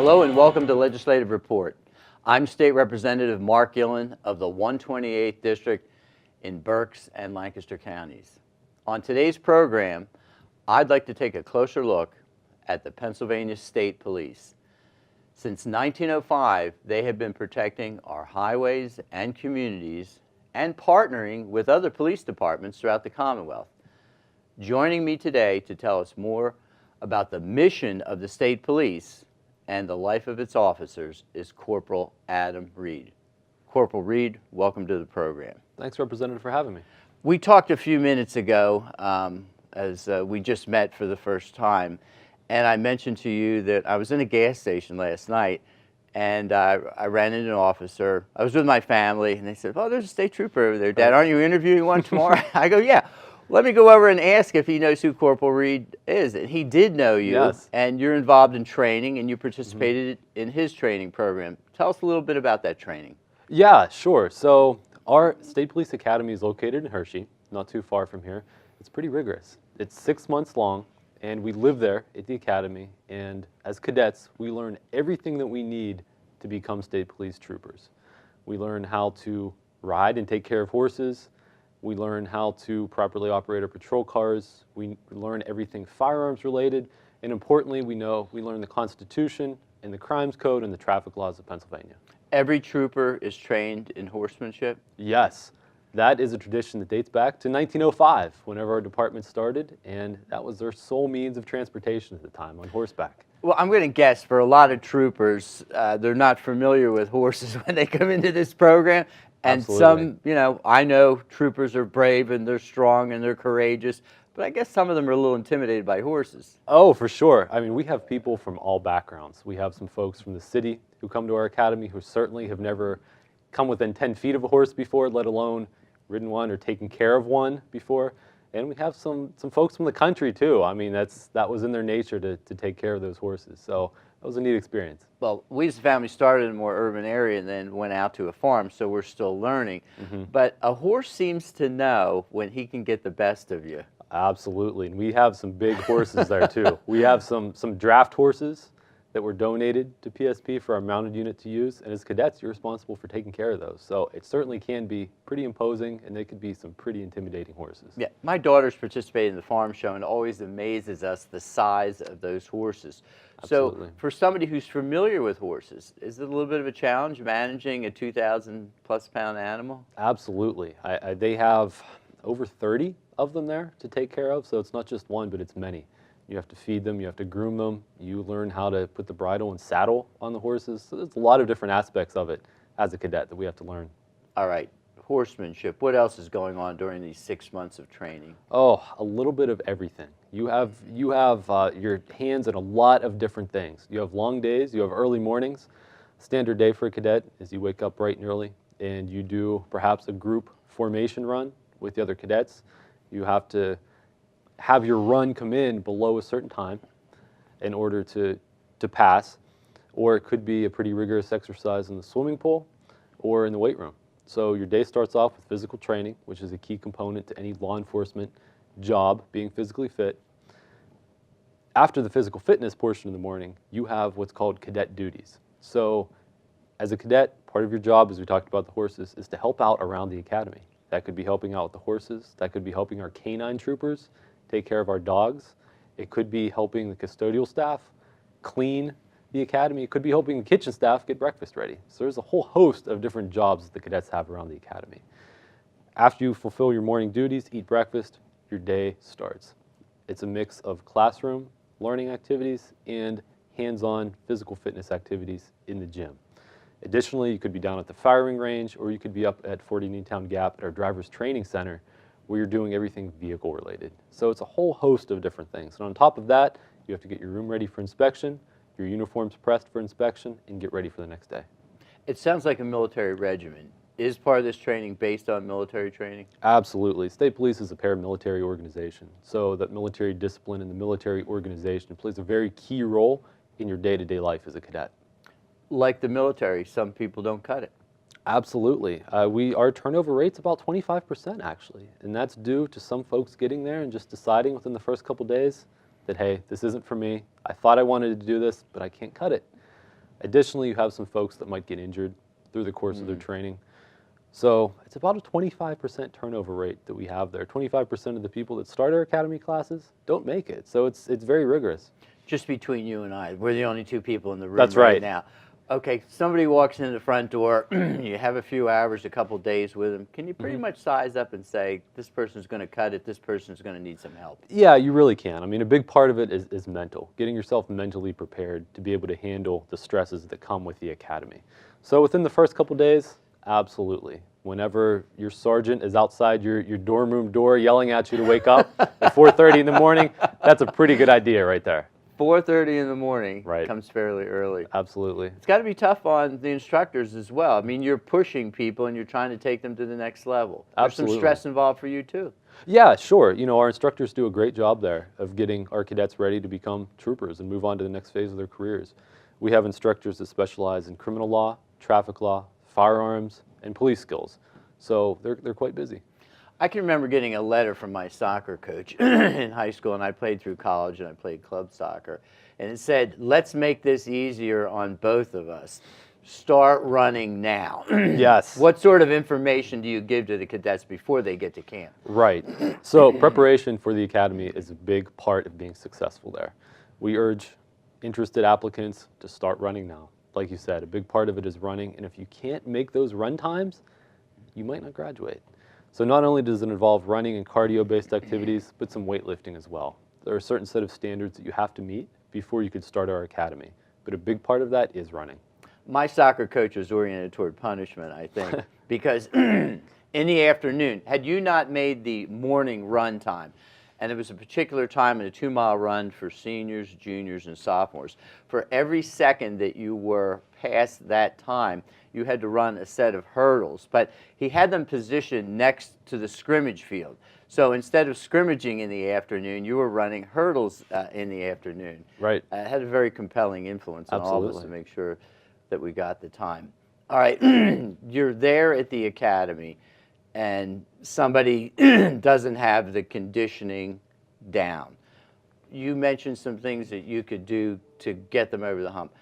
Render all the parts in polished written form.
Hello and welcome to Legislative Report. I'm State Representative Mark Gillen of the 128th District in Berks and Lancaster counties. On today's program, I'd like to take a closer look at the Pennsylvania State Police. Since 1905, they have been protecting our highways and communities and partnering with other police departments throughout the Commonwealth. Joining me today to tell us more about the mission of the State Police and the life of its officers is Corporal Adam Reed. Corporal Reed, welcome to the program. Thanks, Representative, for having me. We talked a few minutes ago as we just met for the first time, and I mentioned to you that I was in a gas station last night and I ran into an officer. I was with my family and they said, "Oh, there's a state trooper over there, Dad. Aren't you interviewing one tomorrow?" I go, "Yeah. Let me go over and ask if he knows who Corporal Reed is." And he did know you, yes. And you're involved in training, and you participated in his training program. Tell us a little bit about that training. Yeah, sure. So our State Police Academy is located in Hershey, not too far from here. It's pretty rigorous. It's 6 months long, and we live there at the academy. And as cadets, we learn everything that we need to become state police troopers. We learn how to ride and take care of horses. We learn how to properly operate our patrol cars. We learn everything firearms related. And importantly, we learn the Constitution and the Crimes Code and the traffic laws of Pennsylvania. Every trooper is trained in horsemanship? Yes. That is a tradition that dates back to 1905, whenever our department started, and that was their sole means of transportation at the time, on horseback. Well, I'm going to guess for a lot of troopers, they're not familiar with horses when they come into this program. And Absolutely. some, I know troopers are brave and they're strong and they're courageous, but I guess some of them are a little intimidated by horses. Oh, for sure. I mean, we have people from all backgrounds. We have some folks from the city who come to our academy who certainly have never come within 10 feet of a horse before, let alone ridden one or taken care of one before. And we have some folks from the country too. I mean, that was in their nature to take care of those horses. So that was a neat experience. Well, we as a family started in a more urban area and then went out to a farm, so we're still learning. Mm-hmm. But a horse seems to know when he can get the best of you. Absolutely, and we have some big horses there too. We have some draft horses that were donated to PSP for our mounted unit to use, and as cadets, you're responsible for taking care of those. So it certainly can be pretty imposing, and they could be some pretty intimidating horses. Yeah, my daughter's participated in the farm show, and it always amazes us the size of those horses. Absolutely. So for somebody who's familiar with horses, is it a little bit of a challenge managing a 2,000+ pound animal? Absolutely. They have over 30 of them there to take care of, so it's not just one, but it's many. You have to feed them, you have to groom them, you learn how to put the bridle and saddle on the horses. So there's a lot of different aspects of it as a cadet that we have to learn. All right, horsemanship. What else is going on during these 6 months of training? Oh, a little bit of everything. You have your hands in a lot of different things. You have long days, you have early mornings. Standard day for a cadet is you wake up bright and early and you do perhaps a group formation run with the other cadets. You have to have your run come in below a certain time in order to pass, or it could be a pretty rigorous exercise in the swimming pool or in the weight room. So your day starts off with physical training, which is a key component to any law enforcement job, being physically fit. After the physical fitness portion of the morning, you have what's called cadet duties. So as a cadet, part of your job, as we talked about the horses, is to help out around the academy. That could be helping out with the horses, that could be helping our canine troopers take care of our dogs. It could be helping the custodial staff clean the academy. It could be helping the kitchen staff get breakfast ready. So there's a whole host of different jobs that the cadets have around the academy. After you fulfill your morning duties, eat breakfast, your day starts. It's a mix of classroom learning activities and hands-on physical fitness activities in the gym. Additionally, you could be down at the firing range, or you could be up at 40 Newtown Gap at our driver's training center, where you're doing everything vehicle related. So it's a whole host of different things. And on top of that, you have to get your room ready for inspection, your uniforms pressed for inspection, and get ready for the next day. It sounds like a military regiment. Is part of this training based on military training? Absolutely. State Police is a paramilitary organization. So that military discipline and the military organization plays a very key role in your day-to-day life as a cadet. Like the military, some people don't cut it. Absolutely. Our turnover rate's about 25% actually, and that's due to some folks getting there and just deciding within the first couple days that, hey, this isn't for me. I thought I wanted to do this, but I can't cut it. Additionally, you have some folks that might get injured through the course of their training. So it's about a 25% turnover rate that we have there. 25% of the people that start our academy classes don't make it. So it's very rigorous. Just between you and I, we're the only two people in the room That's right right. now. Okay, somebody walks in the front door, you have a few hours, a couple days with them. Can you pretty much size up and say, this person's going to cut it, this person's going to need some help? Yeah, you really can. I mean, a big part of it is mental, getting yourself mentally prepared to be able to handle the stresses that come with the academy. So within the first couple days, absolutely. Whenever your sergeant is outside your dorm room door yelling at you to wake up at 4:30 in the morning, that's a pretty good idea right there. 4:30 in the morning Right. comes fairly early. Absolutely. It's got to be tough on the instructors as well. I mean, you're pushing people and you're trying to take them to the next level. There's some Absolutely. stress involved for you too. Yeah, sure. You know, our instructors do a great job there of getting our cadets ready to become troopers and move on to the next phase of their careers. We have instructors that specialize in criminal law, traffic law, firearms, and police skills. So they're quite busy. I can remember getting a letter from my soccer coach in high school, and I played through college and I played club soccer. And it said, let's make this easier on both of us. Start running now. Yes. What sort of information do you give to the cadets before they get to camp? Right. So preparation for the academy is a big part of being successful there. We urge interested applicants to start running now. Like you said, a big part of it is running, and if you can't make those run times, you might not graduate. So not only does it involve running and cardio-based activities, but some weightlifting as well. There are a certain set of standards that you have to meet before you could start our academy, but a big part of that is running. My soccer coach was oriented toward punishment, I think, because in the afternoon, had you not made the morning run time, and it was a particular time in a 2-mile run for seniors, juniors, and sophomores, for every second that you were past that time, you had to run a set of hurdles. But he had them positioned next to the scrimmage field. So instead of scrimmaging in the afternoon, you were running hurdles in the afternoon. Right. It had a very compelling influence on all of us to Absolutely. make sure that we got the time. All right, you're there at the academy, and somebody doesn't have the conditioning down. You mentioned some things that you could do to get them over the hump.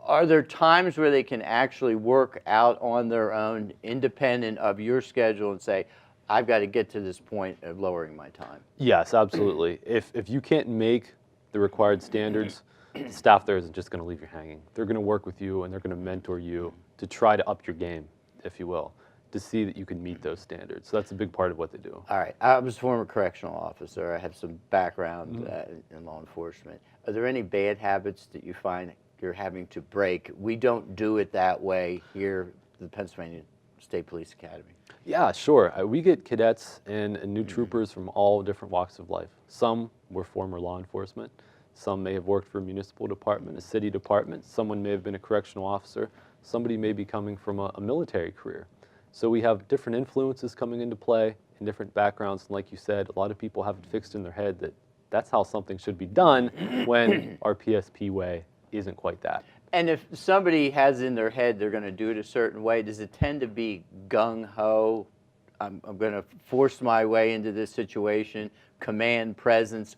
Are there times where they can actually work out on their own, independent of your schedule, and say, I've got to get to this point of lowering my time? Yes, absolutely. If you can't make the required standards, staff there isn't just going to leave you hanging. They're going to work with you and they're going to mentor you to try to up your game, if you will, to see that you can meet those standards. So that's a big part of what they do. All right, I was a former correctional officer. I have some background in law enforcement. Are there any bad habits that you find you're having to break? We don't do it that way here at the Pennsylvania State Police Academy. Yeah, sure. We get cadets and new troopers from all different walks of life. Some were former law enforcement. Some may have worked for a municipal department, a city department. Someone may have been a correctional officer. Somebody may be coming from a military career. So we have different influences coming into play and different backgrounds. And like you said, a lot of people have it fixed in their head that that's how something should be done when our PSP way isn't quite that. And if somebody has in their head they're going to do it a certain way, does it tend to be gung-ho? I'm going to force my way into this situation, command presence.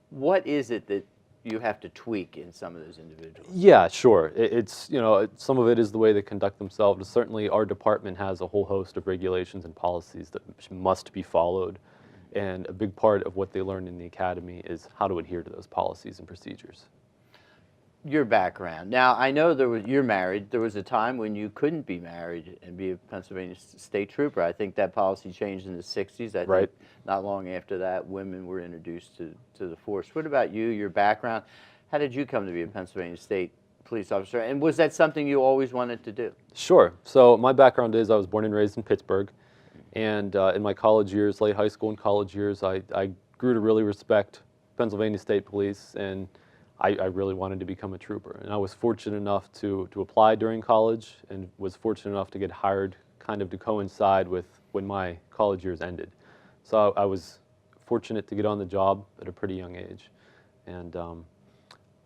What is it that you have to tweak in some of those individuals? Yeah, sure. It's, you know, some of it is the way they conduct themselves. Certainly our department has a whole host of regulations and policies that must be followed. And a big part of what they learn in the academy is how to adhere to those policies and procedures. Your background. Now, I know you're married. There was a time when you couldn't be married and be a Pennsylvania State Trooper. I think that policy changed in the 60s. I Right. think not long after that, women were introduced to the force. What about you, your background? How did you come to be a Pennsylvania State police officer? And was that something you always wanted to do? Sure. So my background is I was born and raised in Pittsburgh. And in my college years, late high school and college years, I grew to really respect Pennsylvania State Police, and I really wanted to become a trooper. And I was fortunate enough to apply during college and was fortunate enough to get hired kind of to coincide with when my college years ended. So I was fortunate to get on the job at a pretty young age. And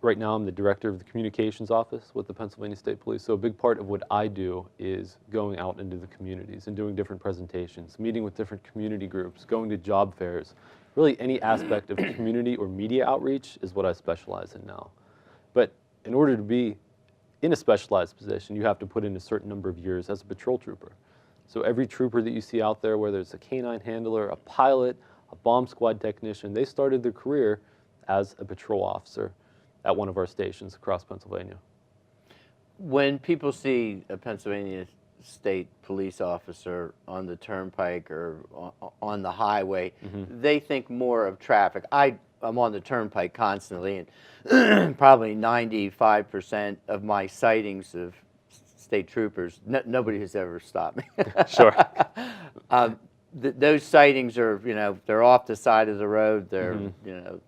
right now I'm the director of the Communications office with the Pennsylvania State Police. So a big part of what I do is going out into the communities and doing different presentations, meeting with different community groups, going to job fairs. Really any aspect of community or media outreach is what I specialize in now. But in order to be in a specialized position, you have to put in a certain number of years as a patrol trooper. So every trooper that you see out there, whether it's a canine handler, a pilot, a bomb squad technician, they started their career as a patrol officer at one of our stations across Pennsylvania. When people see a Pennsylvania State police officer on the turnpike or on the highway, they think more of traffic. I'm on the turnpike constantly, and probably 95% of my sightings of state troopers, nobody has ever stopped me. Sure. Those sightings are, they're off the side of the road. They're,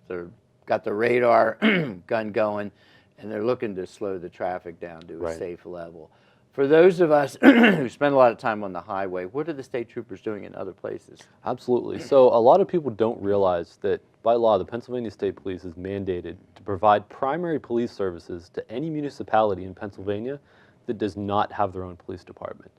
they're got the radar gun going, and they're looking to slow the traffic down to a safe level. For those of us who spend a lot of time on the highway, what are the state troopers doing in other places? Absolutely. So a lot of people don't realize that by law, the Pennsylvania State Police is mandated to provide primary police services to any municipality in Pennsylvania that does not have their own police department.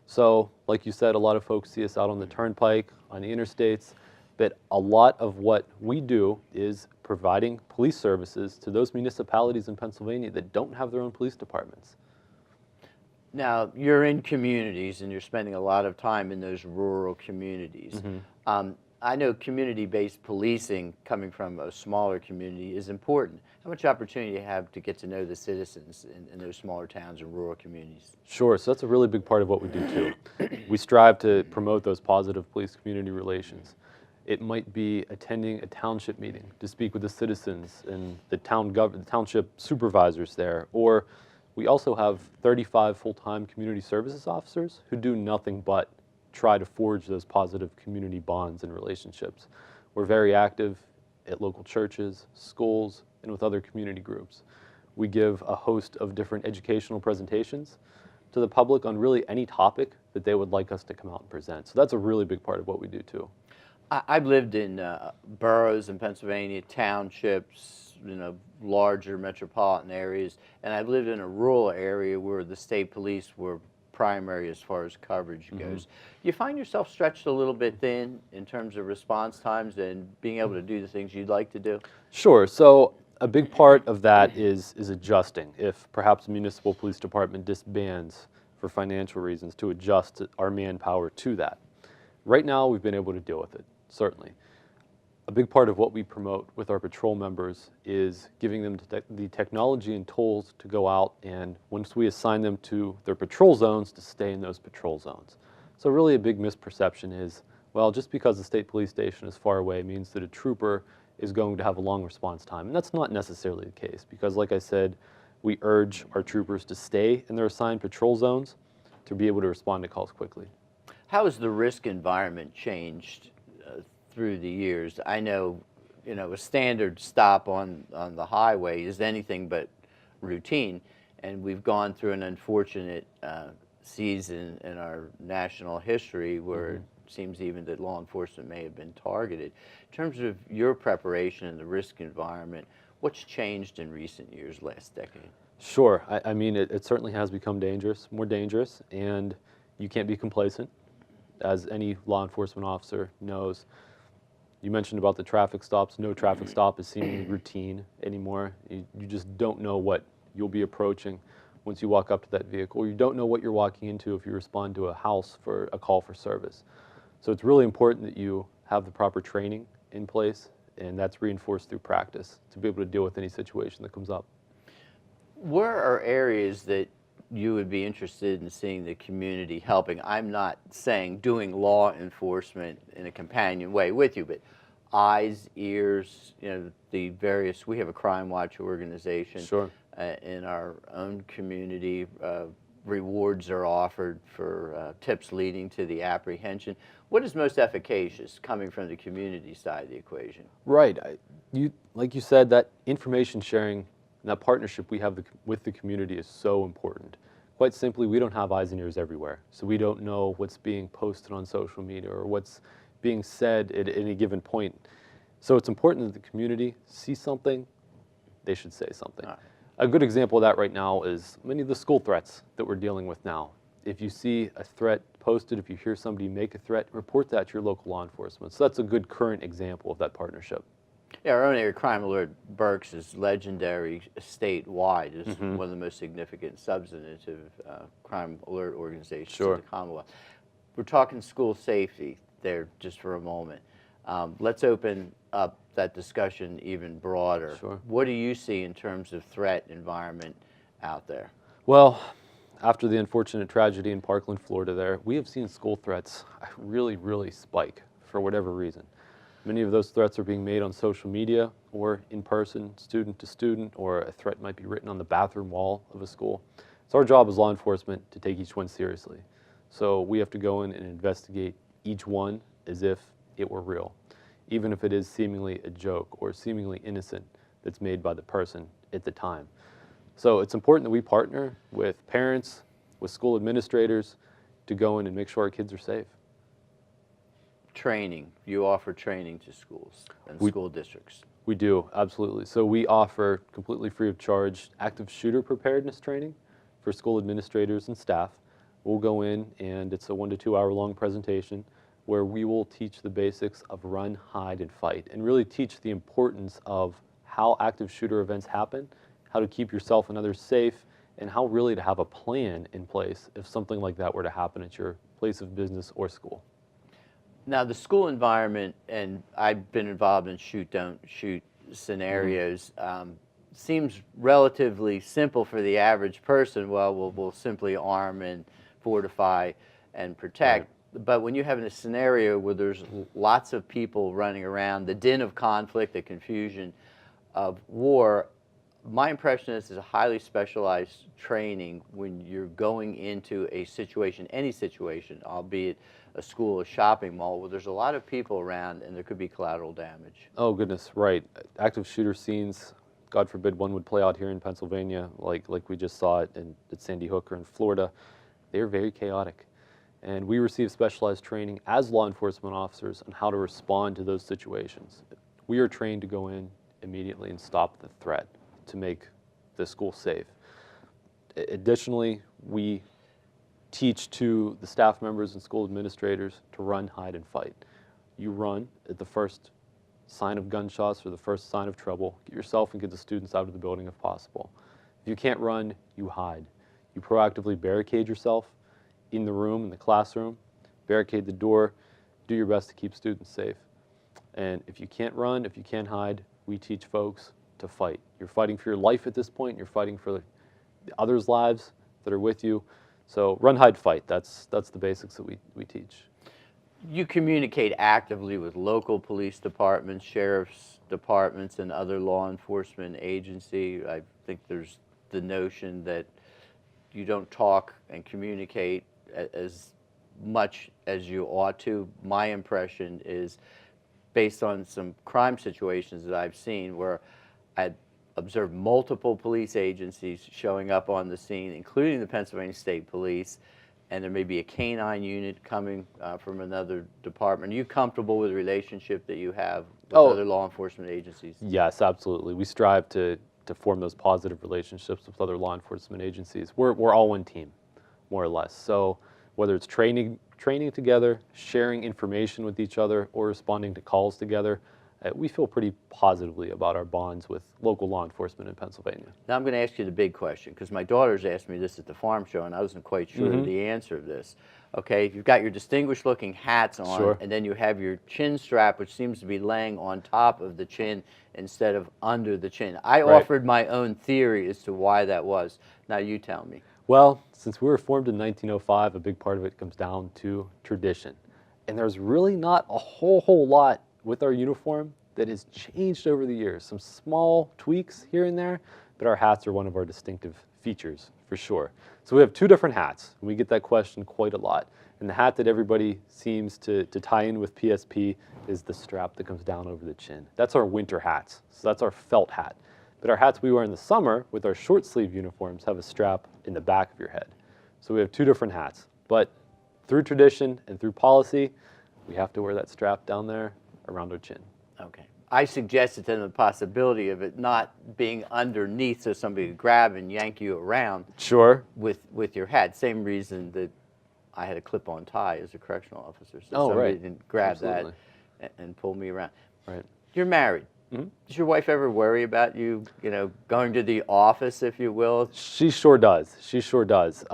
So, like you said, a lot of folks see us out on the turnpike, on the interstates, but a lot of what we do is providing police services to those municipalities in Pennsylvania that don't have their own police departments. Now, you're in communities and you're spending a lot of time in those rural communities. I know community-based policing, coming from a smaller community, is important. How much opportunity do you have to get to know the citizens in those smaller towns and rural communities? Sure, so that's a really big part of what we do too. We strive to promote those positive police-community relations. It might be attending a township meeting to speak with the citizens and the township supervisors there, or we also have 35 full-time community services officers who do nothing but try to forge those positive community bonds and relationships. We're very active at local churches, schools, and with other community groups. We give a host of different educational presentations to the public on really any topic that they would like us to come out and present. So that's a really big part of what we do too. I've lived in boroughs in Pennsylvania, townships, larger metropolitan areas, and I've lived in a rural area where the state police were primary as far as coverage goes. You find yourself stretched a little bit thin in terms of response times and being able to do the things you'd like to do? Sure. So a big part of that is adjusting. If perhaps a municipal police department disbands for financial reasons, to adjust our manpower to that. Right now, we've been able to deal with it, certainly. A big part of what we promote with our patrol members is giving them the technology and tools to go out and, once we assign them to their patrol zones, to stay in those patrol zones. So really a big misperception is, well, just because the state police station is far away means that a trooper is going to have a long response time. And that's not necessarily the case because, like I said, we urge our troopers to stay in their assigned patrol zones to be able to respond to calls quickly. How has the risk environment changed through the years? I know, a standard stop on the highway is anything but routine, and we've gone through an unfortunate season in our national history where it seems even that law enforcement may have been targeted. In terms of your preparation in the risk environment, what's changed in recent years, last decade? Sure. I mean, it certainly has become dangerous, more dangerous, and you can't be complacent, as any law enforcement officer knows. You mentioned about the traffic stops. No traffic stop is seemingly routine anymore. You just don't know what you'll be approaching once you walk up to that vehicle. You don't know what you're walking into if you respond to a house for a call for service. So it's really important that you have the proper training in place, and that's reinforced through practice to be able to deal with any situation that comes up. Where are areas that you would be interested in seeing the community helping? I'm not saying doing law enforcement in a companion way with you, but eyes, ears, the various, we have a crime watch organization. Sure. In our own community. Rewards are offered for tips leading to the apprehension. What is most efficacious coming from the community side of the equation? Right. Like you said, that information sharing and that partnership we have with the community is so important. Quite simply, we don't have eyes and ears everywhere, so we don't know what's being posted on social media or what's being said at any given point. So it's important that the community see something, they should say something. A good example of that right now is many of the school threats that we're dealing with now. If you see a threat posted, if you hear somebody make a threat, report that to your local law enforcement. So that's a good current example of that partnership. Yeah, our own area crime alert, Berks, is legendary statewide. It's Mm-hmm. one of the most significant substantive crime alert organizations Sure. in the Commonwealth. We're talking school safety there just for a moment. Let's open up that discussion even broader. Sure. What do you see in terms of threat environment out there? Well, after the unfortunate tragedy in Parkland, Florida there, we have seen school threats really, really spike for whatever reason. Many of those threats are being made on social media or in person, student to student, or a threat might be written on the bathroom wall of a school. It's our job as law enforcement to take each one seriously. So we have to go in and investigate each one as if it were real, even if it is seemingly a joke or seemingly innocent that's made by the person at the time. So it's important that we partner with parents, with school administrators to go in and make sure our kids are safe. Training. You offer training to schools and school districts. We do, absolutely. So we offer completely free of charge active shooter preparedness training for school administrators and staff. We'll go in and it's a 1 to 2 hour long presentation where we will teach the basics of run, hide, and fight, and really teach the importance of how active shooter events happen, how to keep yourself and others safe, and how really to have a plan in place if something like that were to happen at your place of business or school. Now, the school environment, and I've been involved in shoot, don't shoot scenarios, seems relatively simple for the average person. Well, we'll simply arm and fortify and protect. Right. But when you have a scenario where there's lots of people running around, the din of conflict, the confusion of war, my impression is it's a highly specialized training when you're going into a situation, any situation, albeit a school, a shopping mall, where there's a lot of people around and there could be collateral damage. Oh goodness, right. Active shooter scenes, God forbid one would play out here in Pennsylvania like we just saw it at Sandy Hook or in Florida. They're very chaotic. And we receive specialized training as law enforcement officers on how to respond to those situations. We are trained to go in immediately and stop the threat to make the school safe. Additionally, we teach to the staff members and school administrators to run, hide, and fight. You run at the first sign of gunshots or the first sign of trouble. Get yourself and get the students out of the building if possible. If you can't run, you hide. You proactively barricade yourself in the room, in the classroom, barricade the door, do your best to keep students safe. And if you can't run, if you can't hide, we teach folks to fight. You're fighting for your life at this point. You're fighting for the others' lives that are with you. So run, hide, fight. That's the basics that we teach. You communicate actively with local police departments, sheriff's departments, and other law enforcement agencies. I think there's the notion that you don't talk and communicate as much as you ought to. My impression is, based on some crime situations that I've seen where I observed multiple police agencies showing up on the scene, including the Pennsylvania State Police, and there may be a canine unit coming from another department. Are you comfortable with the relationship that you have with other law enforcement agencies? Yes, absolutely. We strive to form those positive relationships with other law enforcement agencies. We're all one team, more or less. So whether it's training together, sharing information with each other, or responding to calls together, we feel pretty positively about our bonds with local law enforcement in Pennsylvania. Now I'm going to ask you the big question, because my daughter's asked me this at the farm show, and I wasn't quite sure of the answer of this. Okay, you've got your distinguished looking hats on, Sure. and then you have your chin strap, which seems to be laying on top of the chin instead of under the chin. I offered my own theory as to why that was. Now you tell me. Well, since we were formed in 1905, a big part of it comes down to tradition. And there's really not a whole lot with our uniform that has changed over the years. Some small tweaks here and there, but our hats are one of our distinctive features for sure. So we have two different hats, and we get that question quite a lot. And the hat that everybody seems to tie in with PSP is the strap that comes down over the chin. That's our winter hats, so that's our felt hat. But our hats we wear in the summer with our short sleeve uniforms have a strap in the back of your head. So we have two different hats, but through tradition and through policy, we have to wear that strap down there around our chin. Okay. I suggested to them the possibility of it not being underneath so somebody could grab and yank you around. Sure. With your hat. Same reason that I had a clip-on tie as a correctional officer. So Oh, somebody right. didn't grab Absolutely. that and pull me around. Right. You're married. Does your wife ever worry about you, going to the office, if you will? She sure does. She sure does.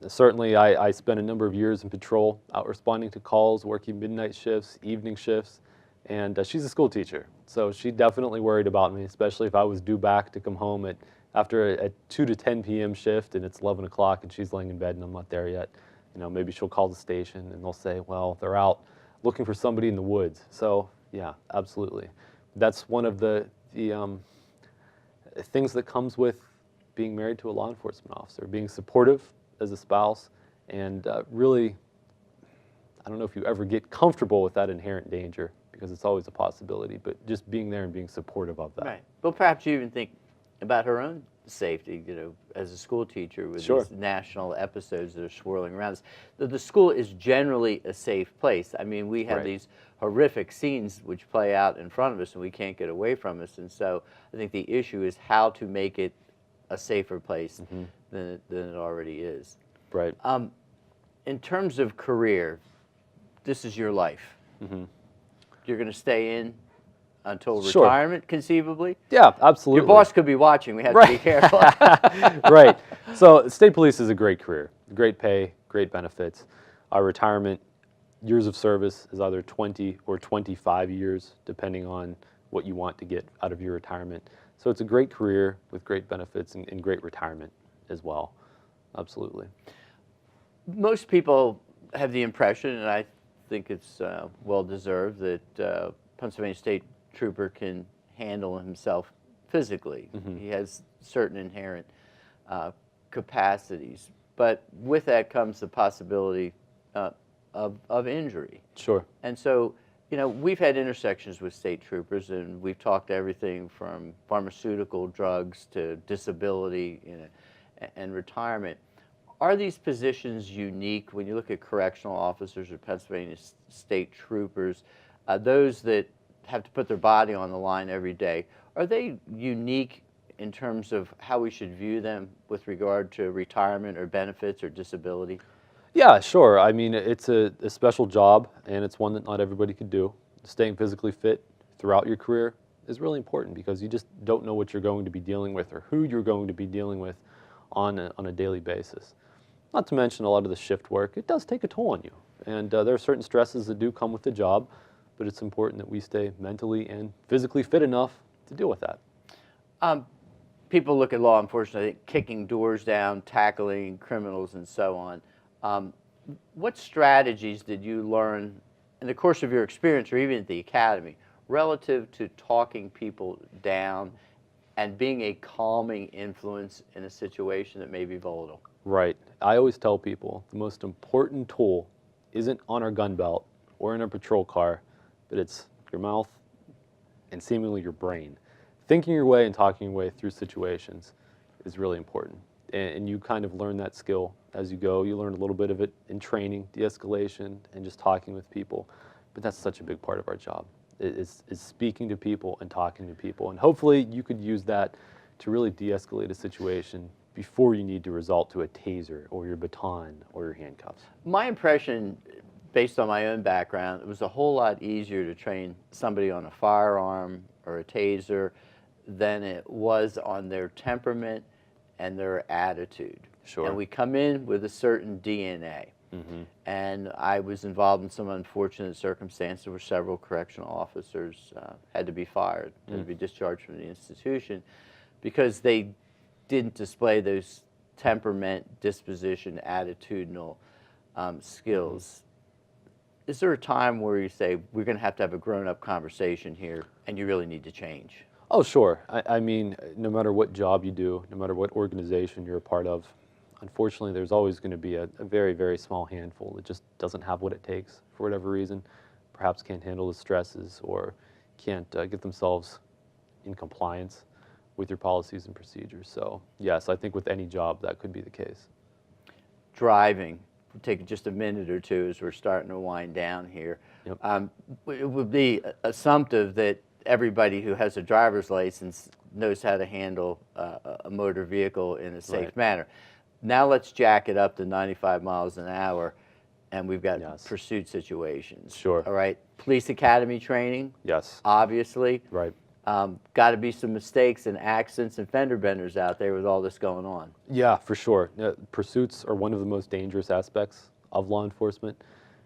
Certainly, I spent a number of years in patrol, out responding to calls, working midnight shifts, evening shifts, and she's a school teacher. So she definitely worried about me, especially if I was due back to come home after a 2 to 10 p.m. shift and it's 11 o'clock and she's laying in bed and I'm not there yet. Maybe she'll call the station and they'll say, well, they're out looking for somebody in the woods. So yeah, absolutely. That's one of the things that comes with being married to a law enforcement officer, being supportive as a spouse, and really, I don't know if you ever get comfortable with that inherent danger, because it's always a possibility, but just being there and being supportive of that. Right. Well, perhaps you even think about her own safety, as a school teacher with Sure. these national episodes that are swirling around us. The school is generally a safe place. I mean, we have Right. these horrific scenes which play out in front of us and we can't get away from us. And so I think the issue is how to make it a safer place than it already is. Right. In terms of career, this is your life. You're going to stay in until Sure. retirement, conceivable? Yeah, absolutely. Your boss could be watching. We have to be careful. Right. So state police is a great career, great pay, great benefits. Our retirement years of service is either 20 or 25 years, depending on what you want to get out of your retirement. So it's a great career with great benefits and great retirement as well. Absolutely. Most people have the impression, and I think it's well-deserved, that Pennsylvania State Trooper can handle himself physically. He has certain inherent capacities. But with that comes the possibility of injury. Sure. And so, we've had intersections with state troopers, and we've talked everything from pharmaceutical drugs to disability, and retirement. Are these positions unique when you look at correctional officers or Pennsylvania state troopers, those that have to put their body on the line every day? Are they unique in terms of how we should view them with regard to retirement or benefits or disability? Yeah, sure. I mean, it's a special job, and it's one that not everybody could do. Staying physically fit throughout your career is really important, because you just don't know what you're going to be dealing with or who you're going to be dealing with on a daily basis. Not to mention a lot of the shift work. It does take a toll on you, and there are certain stresses that do come with the job, but it's important that we stay mentally and physically fit enough to deal with that. People look at law enforcement, I think, kicking doors down, tackling criminals, and so on. What strategies did you learn in the course of your experience, or even at the academy, relative to talking people down and being a calming influence in a situation that may be volatile? Right. I always tell people the most important tool isn't on our gun belt or in our patrol car, but it's your mouth and seemingly your brain. Thinking your way and talking your way through situations is really important. And you kind of learn that skill as you go. You learn a little bit of it in training, de-escalation, and just talking with people. But that's such a big part of our job, is speaking to people and talking to people. And hopefully you could use that to really de-escalate a situation before you need to resort to a taser or your baton or your handcuffs. My impression, based on my own background, it was a whole lot easier to train somebody on a firearm or a taser than it was on their temperament and their attitude. Sure. And we come in with a certain DNA. And I was involved in some unfortunate circumstances where several correctional officers had to be fired, had to be discharged from the institution, because they didn't display those temperament, disposition, attitudinal skills. Is there a time where you say, we're going to have a grown-up conversation here, and you really need to change? Oh, sure. I mean, no matter what job you do, no matter what organization you're a part of, unfortunately, there's always going to be a very, very small handful that just doesn't have what it takes for whatever reason, perhaps can't handle the stresses or can't get themselves in compliance with your policies and procedures. So, yes, I think with any job that could be the case. Driving, we'll take just a minute or two as we're starting to wind down here. Yep. It would be assumptive that everybody who has a driver's license knows how to handle a motor vehicle in a safe manner. Now let's jack it up to 95 miles an hour, and we've got pursuit situations. Sure. All right. Police academy training. Yes. Obviously. Right. Got to be some mistakes and accidents and fender benders out there with all this going on. Yeah, for sure. Pursuits are one of the most dangerous aspects of law enforcement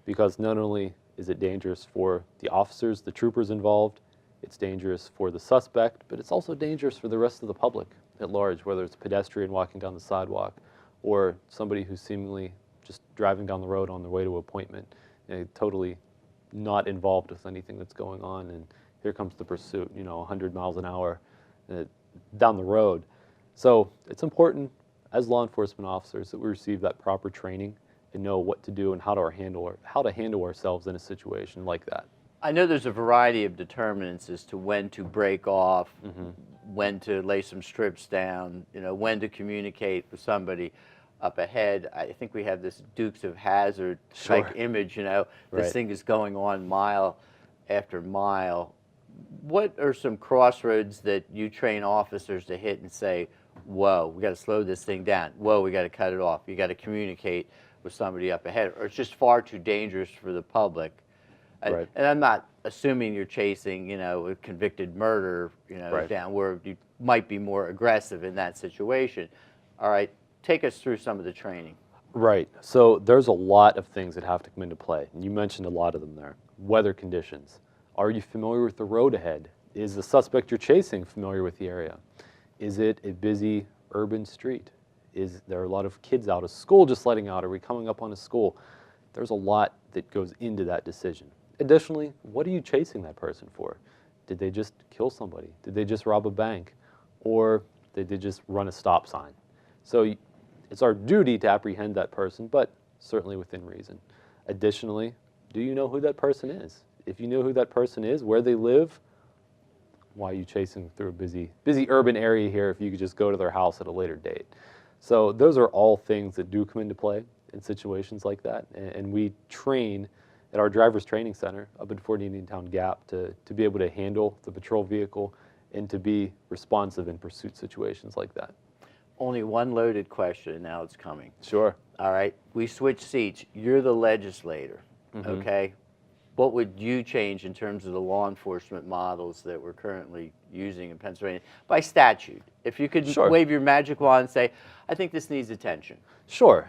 because not only is it dangerous for the officers, the troopers involved, it's dangerous for the suspect, but it's also dangerous for the rest of the public at large, whether it's a pedestrian walking down the sidewalk or somebody who's seemingly just driving down the road on their way to an appointment, totally not involved with anything that's going on, and here comes the pursuit, 100 miles an hour down the road. So it's important as law enforcement officers that we receive that proper training and know what to do and how to handle ourselves in a situation like that. I know there's a variety of determinants as to when to break off, when to lay some strips down, when to communicate with somebody up ahead. I think we have this Dukes of Hazzard like image, this Right. thing is going on mile after mile. What are some crossroads that you train officers to hit and say, whoa, we got to slow this thing down. Whoa, we got to cut it off. You got to communicate with somebody up ahead, or it's just far too dangerous for the public. Right. And I'm not assuming you're chasing, a convicted murder, Right. down where you might be more aggressive in that situation. All right, take us through some of the training. Right. So there's a lot of things that have to come into play. And you mentioned a lot of them there. Weather conditions. Are you familiar with the road ahead? Is the suspect you're chasing familiar with the area? Is it a busy urban street? Is there a lot of kids out of school just letting out? Are we coming up on a school? There's a lot that goes into that decision. Additionally, what are you chasing that person for? Did they just kill somebody? Did they just rob a bank? Or did they just run a stop sign? So it's our duty to apprehend that person, but certainly within reason. Additionally, do you know who that person is? If you know who that person is, where they live, why are you chasing through a busy urban area here if you could just go to their house at a later date? So those are all things that do come into play in situations like that, and we train at our driver's training center up in Fort Indian Town Gap to be able to handle the patrol vehicle and to be responsive in pursuit situations like that. Only one loaded question, now it's coming. Sure. All right, we switch seats. You're the legislator, okay? What would you change in terms of the law enforcement models that we're currently using in Pennsylvania by statute? If you could wave your magic wand and say, I think this needs attention. Sure.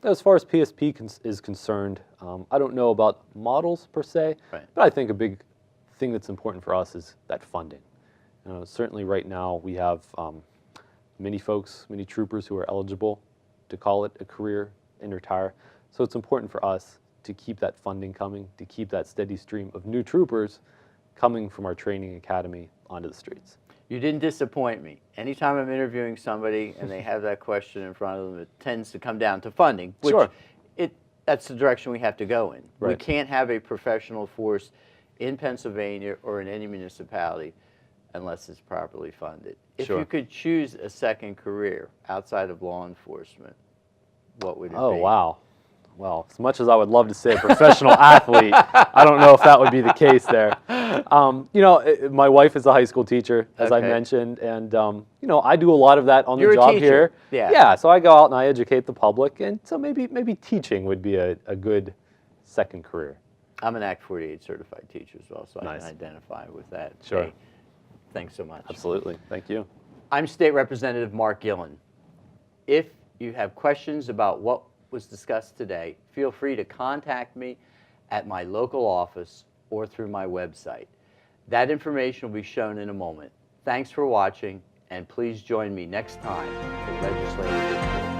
As far as PSP is concerned, I don't know about models per se, Right. but I think a big thing that's important for us is that funding. Certainly right now we have many troopers who are eligible to call it a career and retire. So it's important for us to keep that funding coming, to keep that steady stream of new troopers coming from our training academy onto the streets. You didn't disappoint me. Anytime I'm interviewing somebody and they have that question in front of them, it tends to come down to funding, which that's the direction we have to go in. Right. We can't have a professional force in Pennsylvania or in any municipality unless it's properly funded. If you could choose a second career outside of law enforcement, what would it be? Oh, wow. Well, as much as I would love to say a professional athlete, I don't know if that would be the case there. My wife is a high school teacher, as I mentioned, and I do a lot of that on the job here. Yeah, so I go out and I educate the public, and so maybe teaching would be a good second career. I'm an Act 48 certified teacher as well, so Nice. I can identify with that. Sure. Hey, thanks so much. Absolutely. Thank you. I'm State Representative Mark Gillen. If you have questions about what was discussed today, feel free to contact me at my local office or through my website. That information will be shown in a moment. Thanks for watching, and please join me next time for Legislative Report.